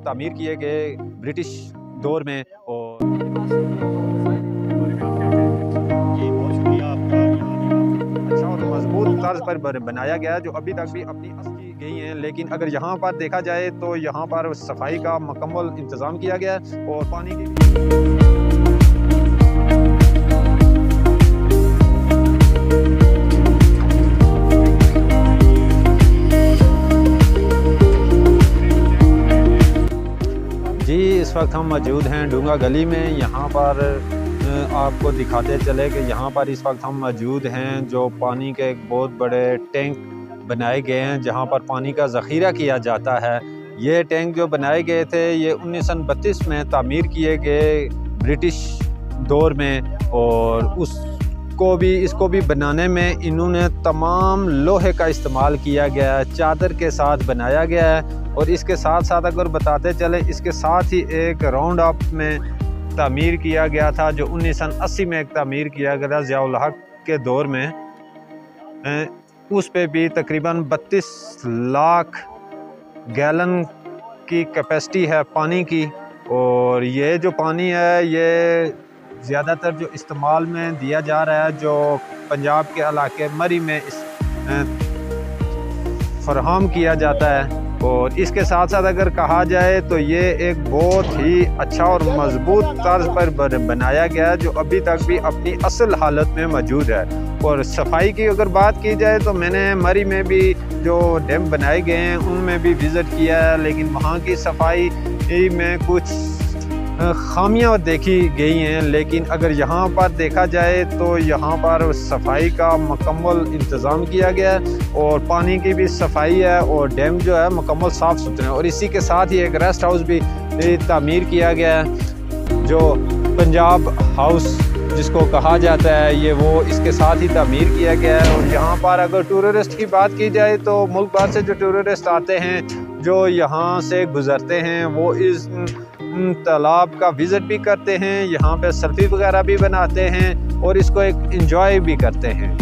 तामीर किए गए ब्रिटिश दौर में। और अच्छा और मजबूत तर्ज पर बनाया गया है, जो अभी तक भी अपनी असली गई हैं। लेकिन अगर यहाँ पर देखा जाए तो यहाँ पर सफाई का मुकम्मल इंतज़ाम किया गया है और पानी की जी। इस वक्त हम मौजूद हैं डूंगा गली में। यहाँ पर आपको दिखाते चले कि यहाँ पर इस वक्त हम मौजूद हैं, जो पानी के एक बहुत बड़े टैंक बनाए गए हैं जहाँ पर पानी का ज़ख़ीरा किया जाता है। ये टैंक जो बनाए गए थे ये 1932 में तामीर किए गए ब्रिटिश दौर में, और इसको भी बनाने में इन्होंने तमाम लोहे का इस्तेमाल किया गया है, चादर के साथ बनाया गया है। और इसके साथ साथ अगर बताते चले, इसके साथ ही एक राउंड अप में तामीर किया गया था, जो 1980 में एक तामीर किया गया था ज़िया उल हक के दौर में। उस पे भी तकरीबन 32 लाख गैलन की कैपेसिटी है पानी की। और ये जो पानी है ये ज़्यादातर जो इस्तेमाल में दिया जा रहा है, जो पंजाब के इलाके मरी में फराहम किया जाता है। और इसके साथ साथ अगर कहा जाए तो ये एक बहुत ही अच्छा और मजबूत तर्ज पर बनाया गया है, जो अभी तक भी अपनी असल हालत में मौजूद है। और सफाई की अगर बात की जाए तो मैंने मरी में भी जो डैम बनाए गए हैं उनमें भी विज़िट किया है, लेकिन वहाँ की सफाई में कुछ खामियां देखी गई हैं। लेकिन अगर यहाँ पर देखा जाए तो यहाँ पर सफाई का मुकम्मल इंतज़ाम किया गया है और पानी की भी सफाई है, और डैम जो है मुकम्मल साफ़ सुथरे हैं। और इसी के साथ ही एक रेस्ट हाउस भी तामीर किया गया है, जो पंजाब हाउस जिसको कहा जाता है, ये वो इसके साथ ही तामीर किया गया है। और यहाँ पर अगर टूरिस्ट की बात की जाए तो मुल्क भर से जो टूरिस्ट आते हैं, जो यहाँ से गुज़रते हैं, वो इस तालाब का विज़िट भी करते हैं, यहाँ पे सेल्फी वगैरह भी बनाते हैं और इसको एक एंजॉय भी करते हैं।